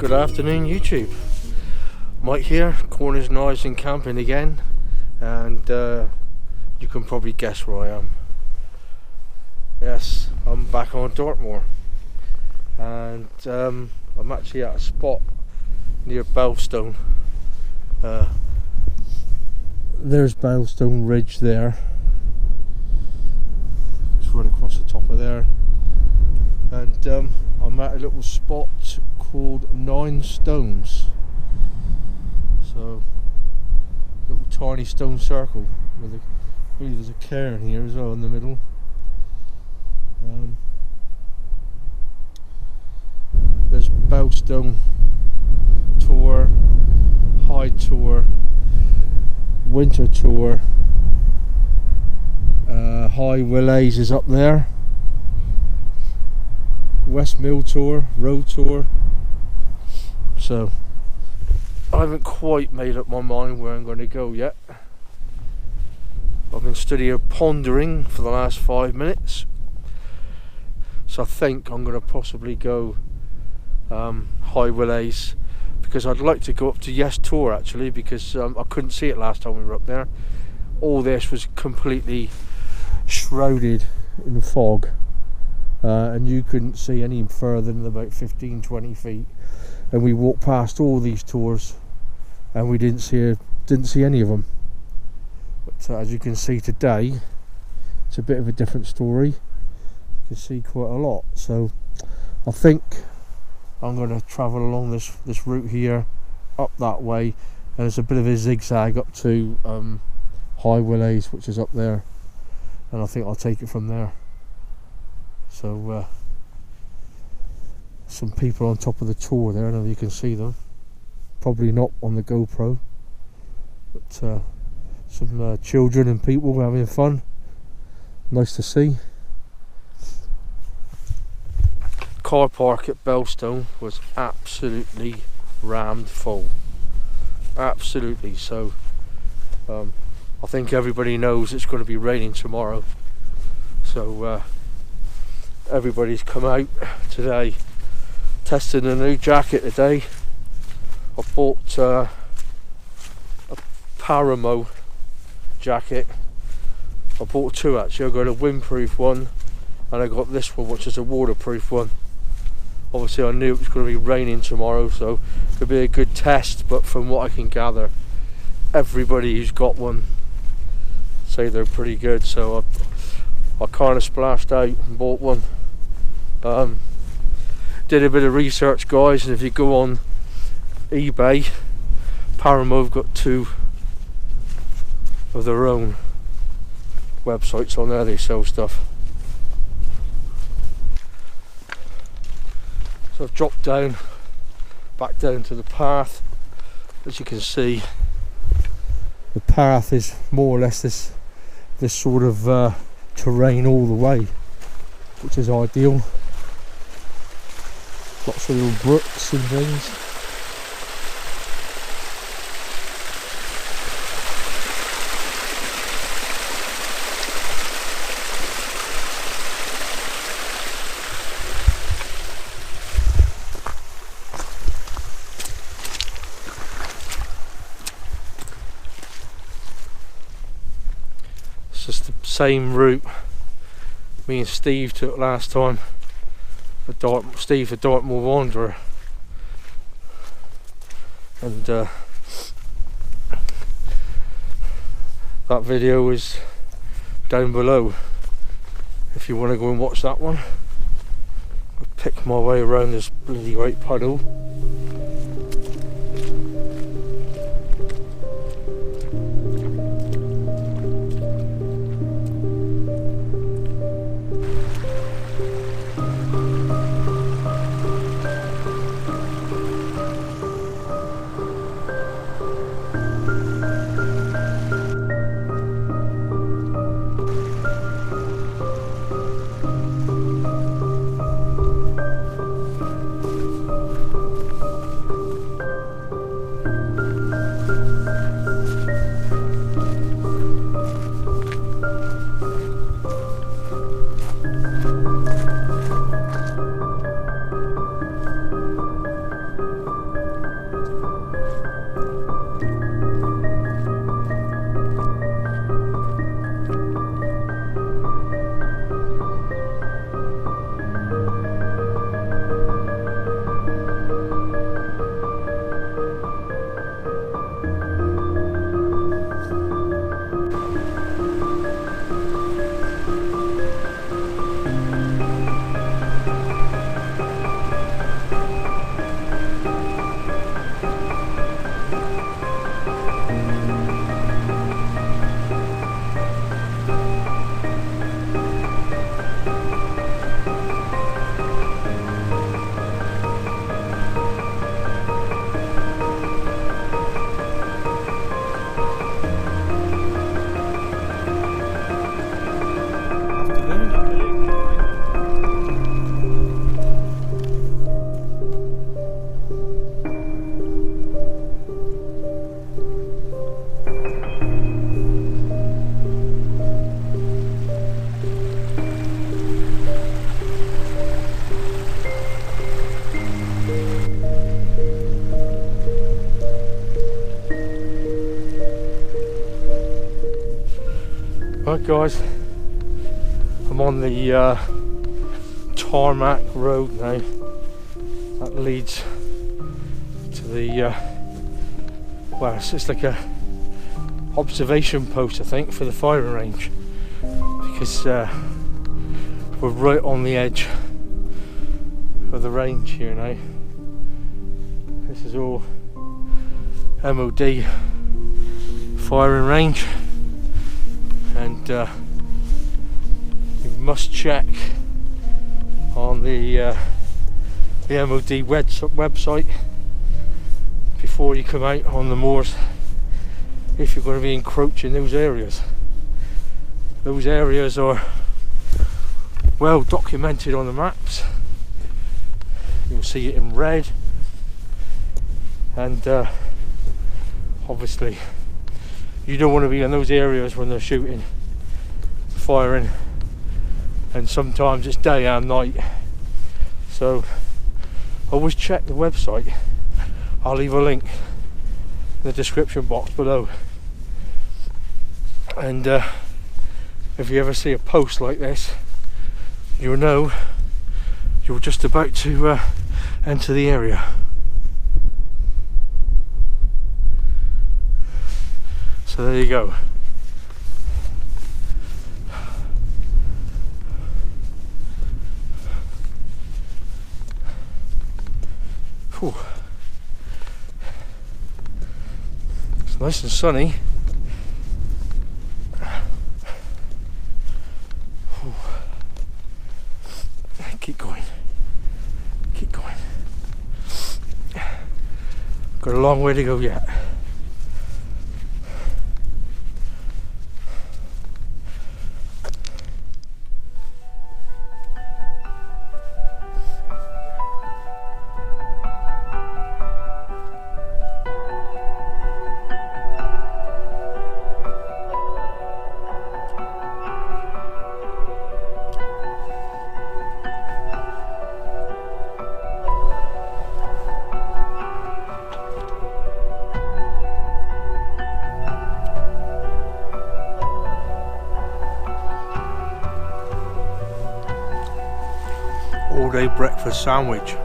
Good afternoon, YouTube. Mike here, Cornish Knives and Camping again, and you can probably guess where I am. Yes, I'm back on Dartmoor, and I'm actually at a spot near Belstone. There's Belstone Ridge there. Just run across the top of there, and I'm at a little spot called 9 Stones. So, little tiny stone circle with a, I believe there's a cairn here as well in the middle. There's Belstone Tour, High Tour, Winter Tour, High Willays is up there, West Mill Tour, Road Tour. So I haven't quite made up my mind where I'm going to go yet. I've been pondering for the last 5 minutes, so I think I'm going to possibly go High Willays, because I'd like to go up to Yes Tor actually, because I couldn't see it last time we were up there. All this was completely shrouded in fog, and you couldn't see any further than about 15-20 feet, and we walked past all these tours and we didn't see any of them. But as you can see today, it's a bit of a different story. You can see quite a lot, so I think I'm going to travel along this route here, up that way, and it's a bit of a zigzag up to High Willays, which is up there, and I think I'll take it from there. So some people on top of the tour there, I don't know if you can see them, probably not on the GoPro, but some children and people having fun, nice to see. Car park at Belstone was absolutely rammed full, absolutely. So I think everybody knows it's going to be raining tomorrow, so everybody's come out today. Testing a new jacket today. I bought a Paramo jacket. I bought two actually. I got a windproof one and I got this one, which is a waterproof one. Obviously I knew it was going to be raining tomorrow, so it could be a good test, but from what I can gather, everybody who's got one say they're pretty good, so I kind of splashed out and bought one. Did a bit of research, guys, and if you go on eBay, Paramo have got 2 of their own websites on there. They sell stuff. So I've dropped back down to the path. As you can see, the path is more or less this sort of terrain all the way, which is ideal. Lots of little brooks and things. It's just the same route me and Steve took last time. Steve, the Dartmoor Wanderer, and that video is down below if you want to go and watch that one. I'll pick my way around this bloody great puddle. guys, I'm on the tarmac road now that leads to the well, it's like a observation post, I think, for the firing range, because we're right on the edge of the range here now. This is all MOD firing range, and you must check on the MOD website before you come out on the moors if you're going to be encroaching those areas. Those areas are well documented on the maps. You'll see it in red, and obviously you don't want to be in those areas when they're shooting, firing, and sometimes it's day and night. So always check the website. I'll leave a link in the description box below, and if you ever see a post like this, you'll know you're just about to enter the area. So there you go. Whew. It's nice and sunny. Whew. Keep going. Keep going. Got a long way to go yet. All-day breakfast sandwich.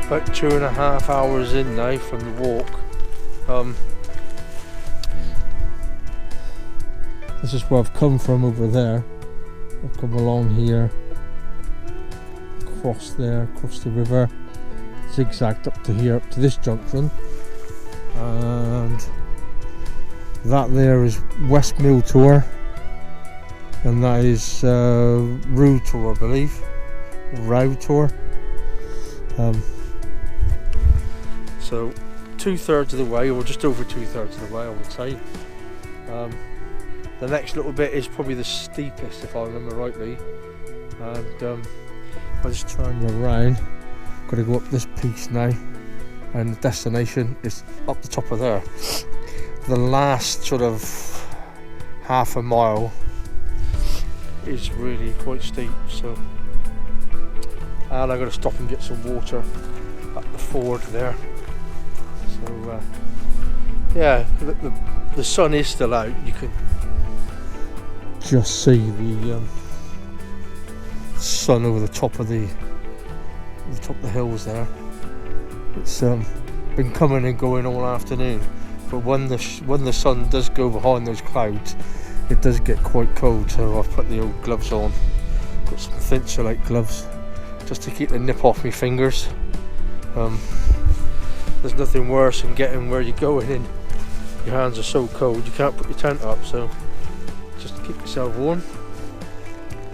About 2.5 hours in now from the walk. This is where I've come from over there. I've come along here, across there, across the river, zigzagged up to here, up to this junction, and that there is West Mill Tor, and that is Rue Tor, I believe, Row Tor. So 2/3 of the way, or just over 2/3 of the way, I would say. The next little bit is probably the steepest, if I remember rightly, and I'll just turn you around. Got to go up this piece now, and the destination is up the top of there. The last sort of half a mile is really quite steep, so, and I've got to stop and get some water at the ford there. So yeah, the sun is still out. You can just see the sun over the top of the hills there. It's been coming and going all afternoon, but when the sun does go behind those clouds, it does get quite cold. So I've put the old gloves on. Got some Thinsulate gloves just to keep the nip off my fingers. there's nothing worse than getting where you're going in. Your hands are so cold you can't put your tent up, so just keep yourself warm,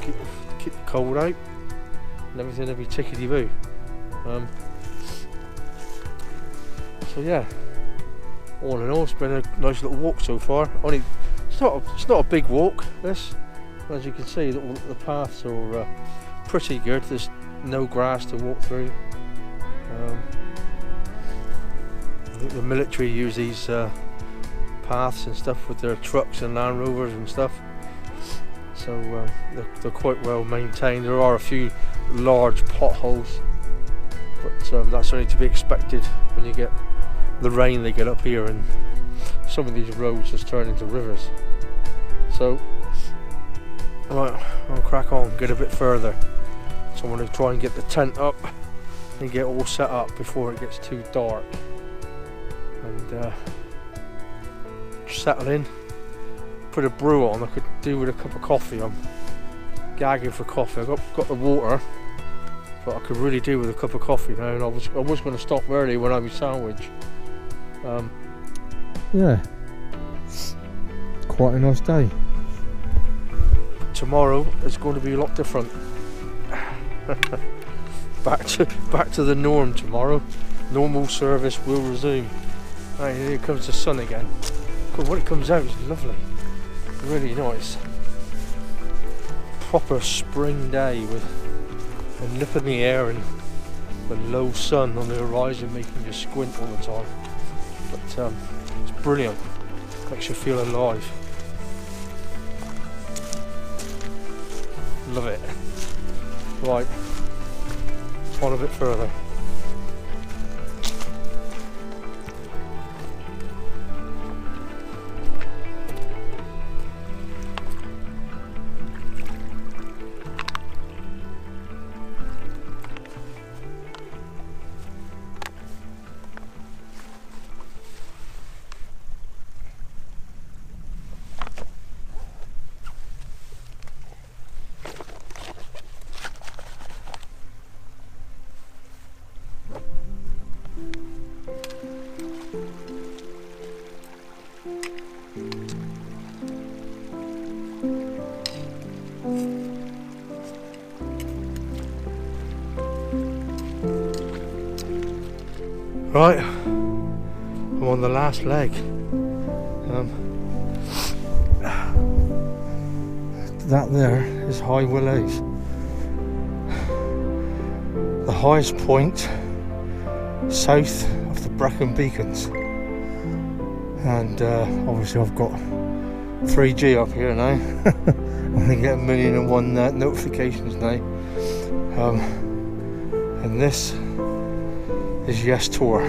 keep the cold out, and everything will be tickety-boo. So yeah, all in all, it's been a nice little walk so far. It's not a big walk, this. As you can see, the paths are pretty good. There's no grass to walk through. I think the military use these paths and stuff with their trucks and Land Rovers and stuff. So they're quite well maintained. There are a few large potholes, but that's only to be expected when you get the rain they get up here, and some of these roads just turn into rivers. So right, I'll crack on, get a bit further. So I'm going to try and get the tent up and get all set up before it gets too dark, and settle in, put a brew on. I could do with a cup of coffee. I'm gagging for coffee. I got the water, but I could really do with a cup of coffee now, and I was going to stop early when I was sandwich. Yeah, quite a nice day. Tomorrow is going to be a lot different. back to the norm tomorrow. Normal service will resume. Right, here comes the sun again. God, when it comes out, it's lovely, really nice. Proper spring day with a nip in the air and the low sun on the horizon making you squint all the time. But it's brilliant. Makes you feel alive. Love it. Right, on a bit further. Right, I'm on the last leg. That there is High Willows, the highest point south of the Brecon Beacons, and obviously I've got 3G up here now. I'm going to get 1,000,001 notifications now, and this is Yes Tor,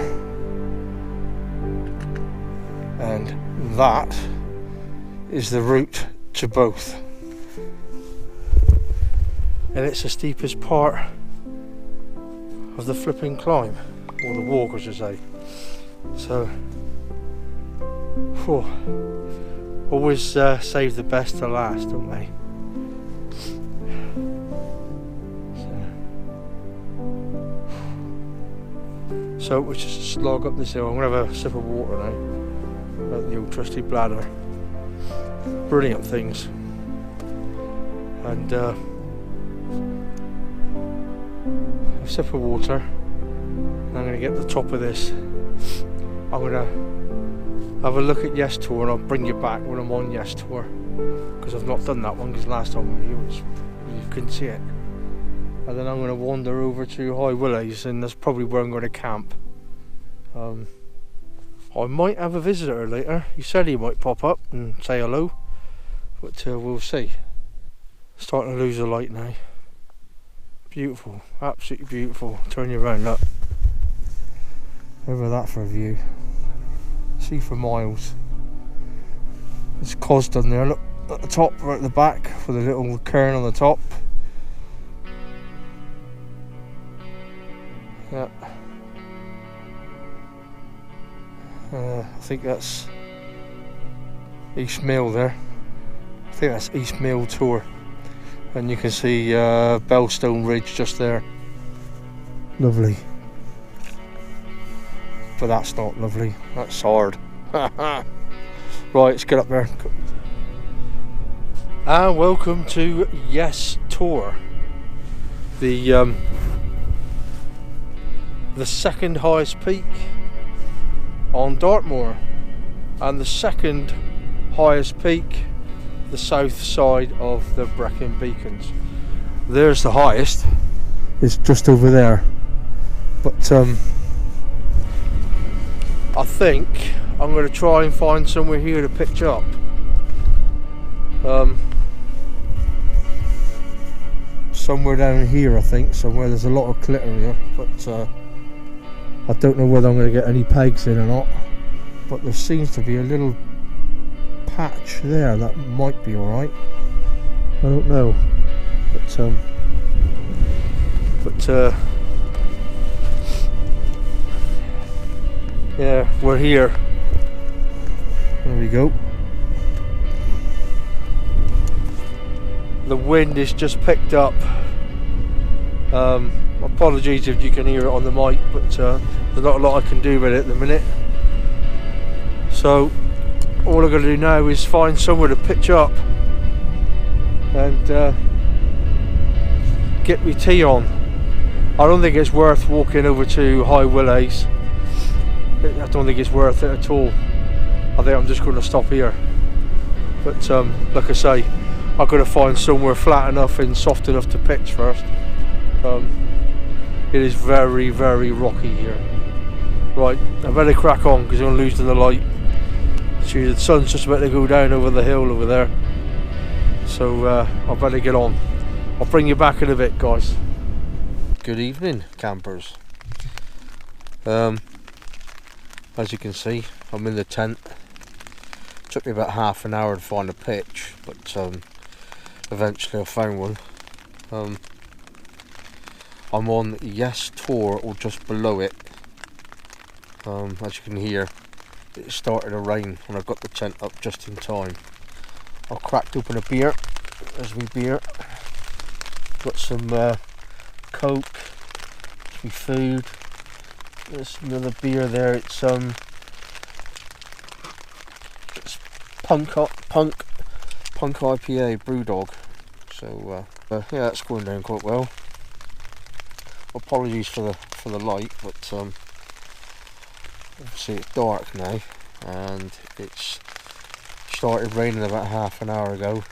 and that is the route to both, and it's the steepest part of the flipping climb, or the walk I should say. So always save the best to last, don't they? So we just slog up this hill. I'm going to have a sip of water now out the old trusty bladder. Brilliant things. And a sip of water. And I'm going to get to the top of this. I'm going to have a look at Yes Tor, and I'll bring you back when I'm on Yes Tor, because I've not done that one, because last time you couldn't see it. And then I'm going to wander over to High Willows, and that's probably where I'm going to camp. I might have a visitor later. He said he might pop up and say hello, but we'll see. Starting to lose the light now. Beautiful, absolutely beautiful. Turn you around, look. Over that for a view. See for miles. There's Cosden there, look, at the top, right at the back, with a little cairn on the top. Yeah. I think that's East Mill there. I think that's East Mill Tor. And you can see Belstone Ridge just there. Lovely. but that's not lovely. That's hard. Right, let's get up there. And welcome to Yes Tor, the second highest peak on Dartmoor, and the second highest peak the south side of the Brecon Beacons. There's the highest. It's just over there. But I think I'm going to try and find somewhere here to pitch up. Somewhere down here, I think, somewhere there's a lot of clitter here, but I don't know whether I'm going to get any pegs in or not. But there seems to be a little patch there that might be alright. I don't know, but yeah, we're here. There we go. The wind is just picked up. Apologies if you can hear it on the mic, but there's not a lot I can do with it at the minute. So all I've got to do now is find somewhere to pitch up and get my tea on. I don't think it's worth walking over to High Willows. I don't think it's worth it at all. I think I'm just going to stop here. But like I say, I've got to find somewhere flat enough and soft enough to pitch first. It is very, very rocky here. Right, I better crack on because I'm going to lose the light. See, the sun's just about to go down over the hill over there. So I better get on. I'll bring you back in a bit, guys. Good evening, campers. As you can see, I'm in the tent. Took me about half an hour to find a pitch, but eventually I found one. I'm on Yes Tor, or just below it. As you can hear, it started to rain when I got the tent up just in time. I cracked open a beer. There's my beer. Got some Coke. There's my food. There's another beer there. It's Punk IPA Brewdog. So yeah, that's going down quite well. Apologies for the light, but obviously it's dark now, and it's started raining about half an hour ago.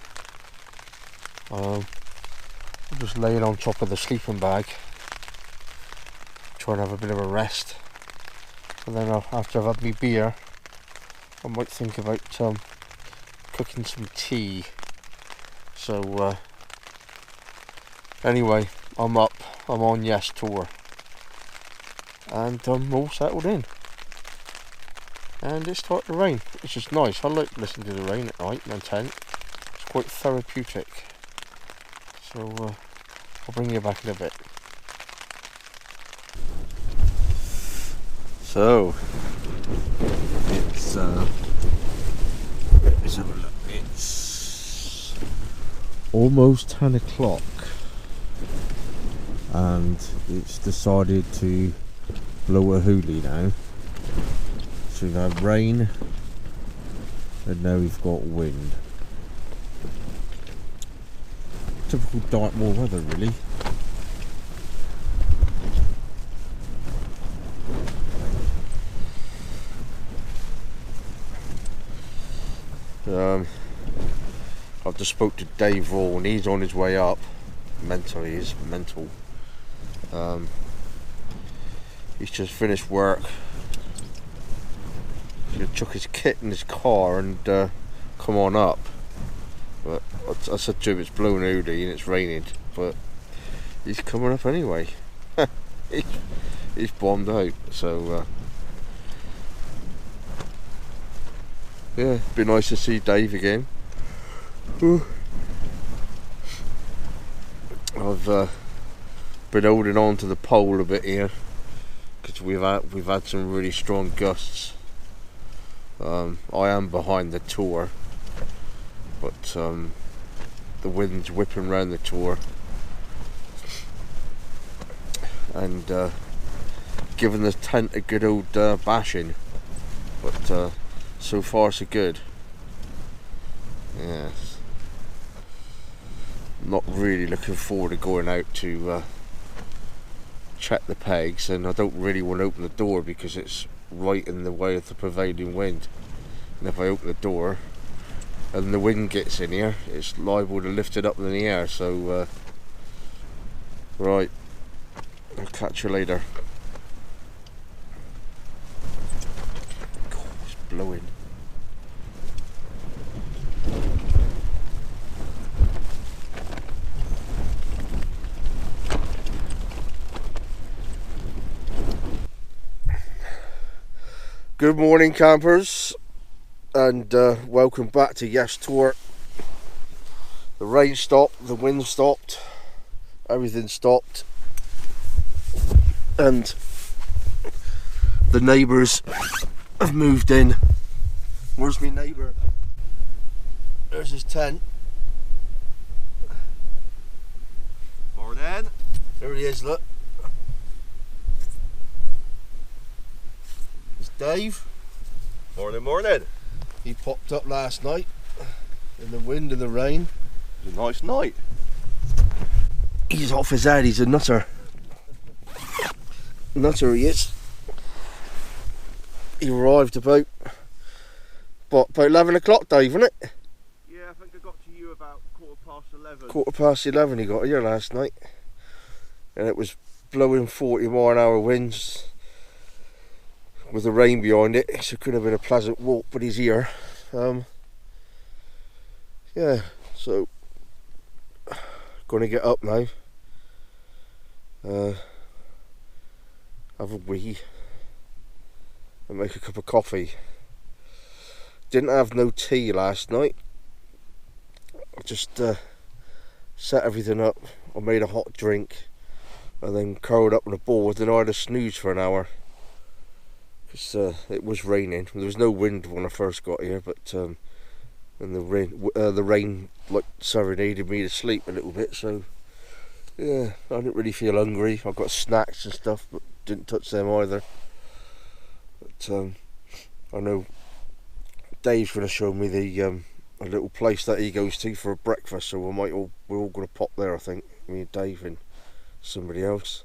I'm just laying on top of the sleeping bag, trying to have a bit of a rest, and then after I've had my beer, I might think about cooking some tea. So anyway, I'm up, I'm on Yes Tor, and I'm all settled in, and it's started to rain, which is nice. I like listening to the rain at night in my tent. It's quite therapeutic. So I'll bring you back in a bit. So it's let's have a look. It's almost 10 o'clock, and it's decided to blow a hoolie now. So we've had rain, and now we've got wind. Typical Dartmoor weather, really. I've just spoke to Dave Vaughan. He's on his way up. Mentally, he's mental. He's just finished work. He took his kit in his car and come on up. But I said to him, it's blowing hoolie and it's raining, but he's coming up anyway. he's bombed out. So yeah, it'd be nice to see Dave again. I've been holding on to the pole a bit here because we've had some really strong gusts. I am behind the Tor, but the wind's whipping round the Tor and giving the tent a good old bashing, but so far so good. Yes. Not really looking forward to going out to check the pegs, and I don't really want to open the door because it's right in the way of the prevailing wind, and if I open the door and the wind gets in here, it's liable to lift it up in the air. So right, I'll catch you later. God, it's blowing. Good morning, campers, and welcome back to Yes Tor. The rain stopped, the wind stopped, everything stopped, and the neighbours have moved in. Where's my neighbour? There's his tent. Morning. There he is, look. Dave. Morning, morning. He popped up last night in the wind and the rain. It was a nice night. He's off his head, he's a nutter. Nutter he is. He arrived about 11 o'clock, Dave, wasn't it? Yeah, I think I got to you about 11:15. 11:15 he got here last night. And it was blowing 40-mile-an-hour winds with the rain behind it, so it could have been a pleasant walk, but he's here. Yeah, so gonna get up now, have a wee and make a cup of coffee. Didn't have no tea last night. I just set everything up. I made a hot drink and then curled up on the board, and I had a snooze for an hour. Because it was raining. There was no wind when I first got here, but and the rain like serenaded me to sleep a little bit. So yeah, I didn't really feel hungry. I got snacks and stuff, but didn't touch them either. But I know Dave's going to show me the a little place that he goes to for breakfast. So we're all going to pop there. I think me and Dave and somebody else.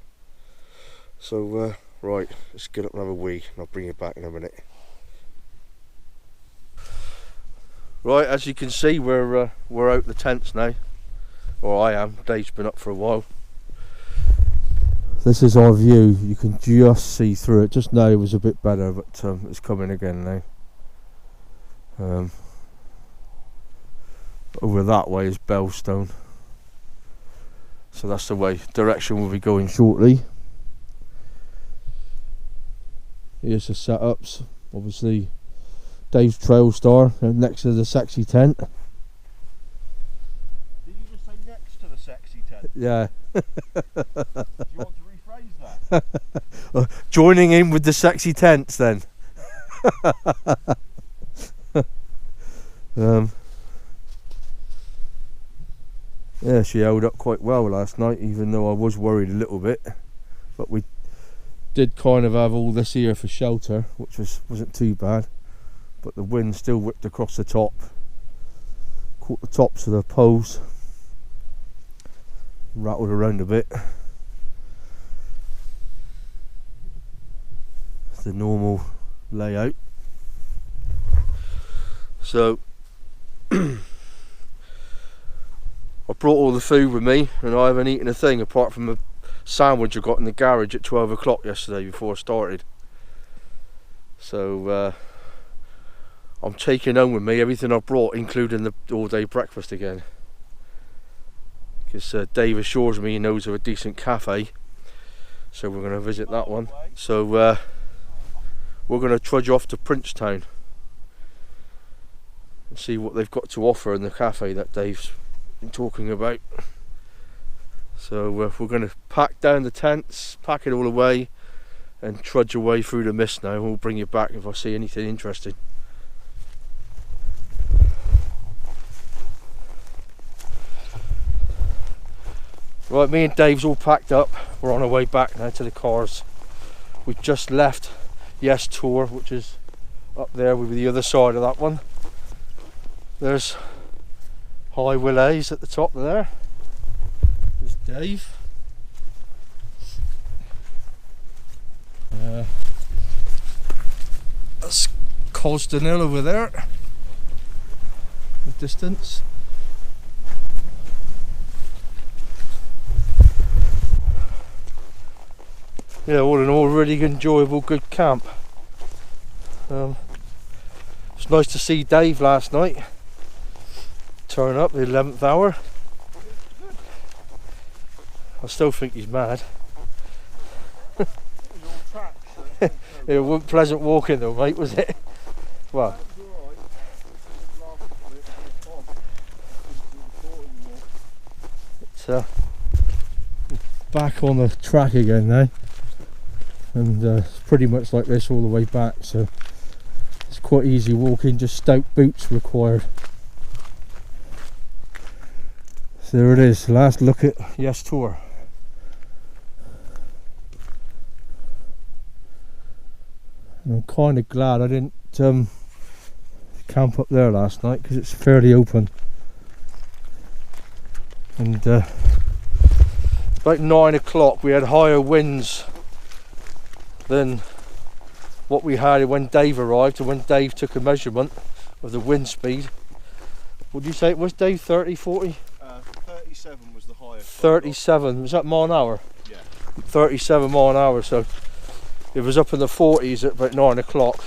So. Right, let's get up and have a wee, and I'll bring you back in a minute. Right, as you can see, we're out the tents now. Or I am. Dave's been up for a while. This is our view. You can just see through it. Just now it was a bit better, but it's coming again now. Over that way is Belstone. So that's the direction we'll be going shortly. Here's the setups. Obviously Dave's Trail Star next to the sexy tent. Did you just say next to the sexy tent? Yeah. Do you want to rephrase that? Joining in with the sexy tents then. Yeah, she held up quite well last night, even though I was worried a little bit, but we did kind of have all this here for shelter, which wasn't too bad, but the wind still whipped across the top, caught the tops of the poles, rattled around a bit. It's the normal layout. So I brought all the food with me, and I haven't eaten a thing apart from a sandwich I got in the garage at 12 o'clock yesterday before I started. So I'm taking home with me everything I brought, including the all-day breakfast again, because Dave assures me he knows of a decent cafe, so we're going to visit that one. So we're going to trudge off to Princetown and see what they've got to offer in the cafe that Dave's been talking about. So we're going to pack down the tents, pack it all away, and trudge away through the mist now. We'll bring you back if I see anything interesting. Right, me and Dave's all packed up. We're on our way back now to the cars. We just left Yes Tor, which is up there with the other side of that one. There's High Willets at the top there. There's Dave. That's Cosden Hill over there. The distance. Yeah, all in all, really enjoyable, good camp. It's nice to see Dave last night turn up the 11th hour. I still think he's mad. It wasn't pleasant walking though, mate, was it? Well, it's back on the track again now, and it's pretty much like this all the way back, so it's quite easy walking, just stout boots required. So there it is, last look at Yes Tor. And I'm kind of glad I didn't camp up there last night because it's fairly open. And about 9 o'clock we had higher winds than what we had when Dave arrived, and when Dave took a measurement of the wind speed. What did you say it was, Dave? 30, 40? 37 was the highest. 37, was that mile an hour? Yeah. 37 mile an hour, so it was up in the 40s at about 9 o'clock,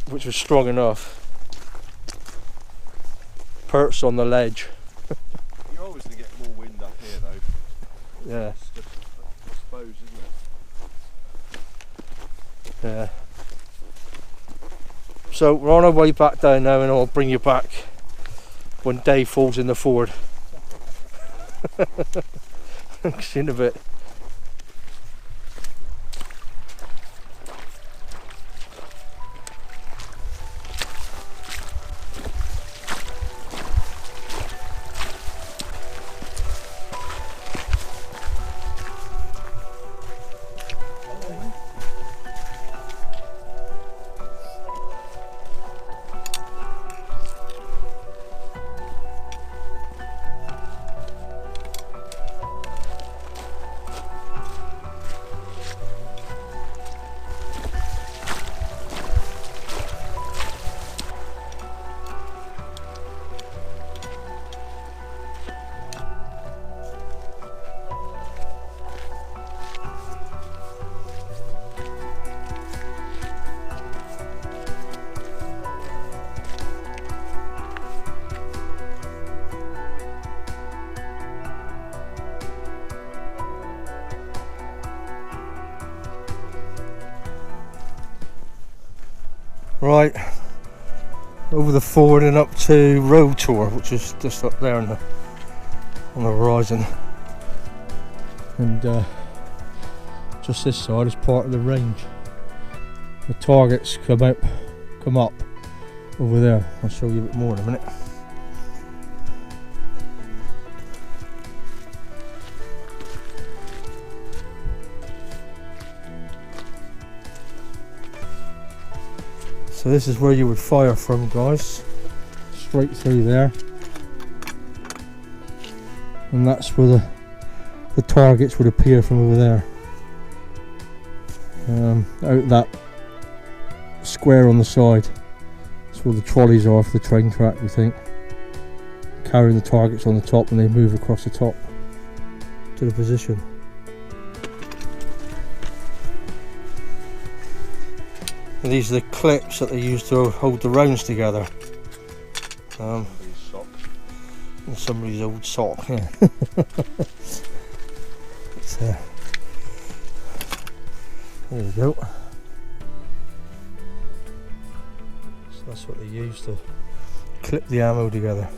which was strong enough. Perched on the ledge. You always get more wind up here though. Yeah. It's just, I suppose, isn't it? Yeah. So we're on our way back down now, and I'll bring you back when Dave falls in the ford. See you in a bit. Right, over the ford and up to Road Tour, which is just up there on the horizon, and just this side is part of the range. The targets come up over there. I'll show you a bit more in a minute. So this is where you would fire from, guys, straight through there, and that's where the targets would appear from over there, out that square on the side. That's where the trolleys are for the train track, we think, carrying the targets on the top, and they move across the top to the position. And these are the clips that they use to hold the rounds together. And somebody's old sock, yeah. There you go. So that's what they use to clip the ammo together.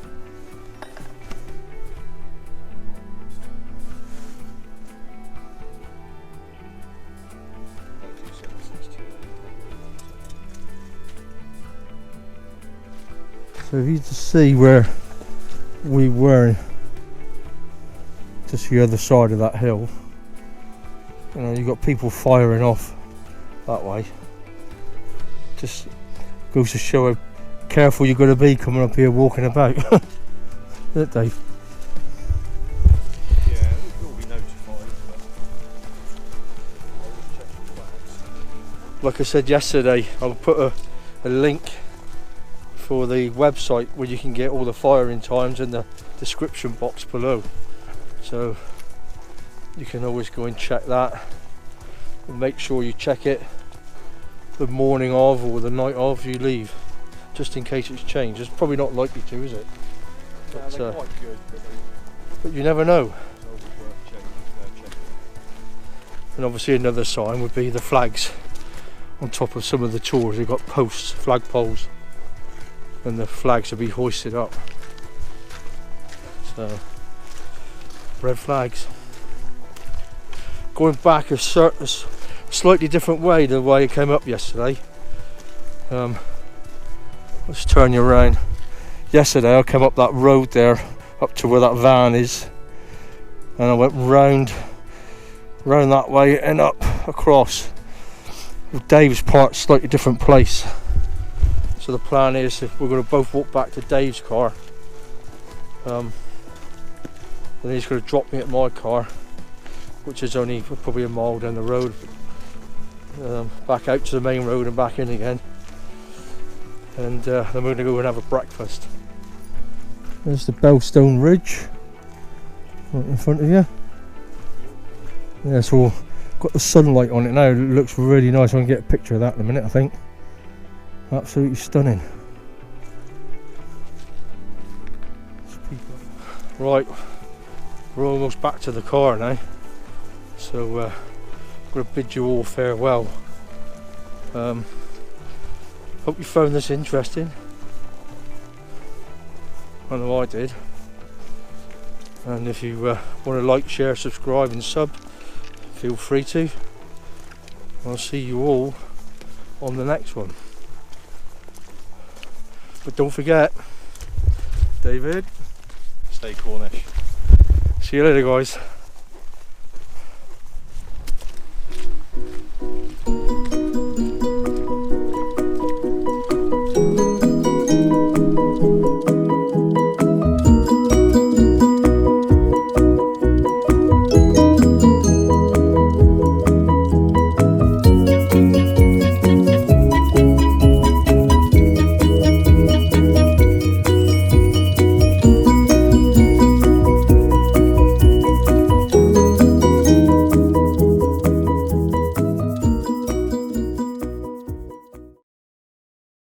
So if you just see where we were, just the other side of that hill, You know, you've got people firing off that way. Just goes to show how careful you've got to be coming up here walking about. Isn't it, Dave? Yeah, we'll be notified. Like I said yesterday, I'll put a link for the website where you can get all the firing times in the description box below, so you can always go and check that, and make sure you check it the morning of or the night of you leave, just in case it's changed. It's probably not likely to, is it? But, they're quite good, but you never know. it's always worth checking. And obviously another sign would be the flags on top of some of the tours. They've got posts, flag poles, and the flags will be hoisted up. So, red flags. Going back a slightly different way to the way it came up yesterday. Let's turn you around. Yesterday I came up that road there, up to where that van is, and I went round that way and up across. Dave's part, slightly different place. So the plan is if we're going to both walk back to Dave's car, then he's going to drop me at my car, which is only probably a mile down the road, back out to the main road and back in again, and then we're going to go and have a breakfast. There's the Belstone Ridge right in front of you. Yeah, so got the sunlight on it now. It looks really nice. I can get a picture of that in a minute, I think. Absolutely stunning. Right, we're almost back to the car now, so I'm going to bid you all farewell. Hope you found this interesting. I know I did. And if you want to like, share, subscribe and sub, feel free to. I'll see you all on the next one. But don't forget, David, Stay Cornish. see you later guys.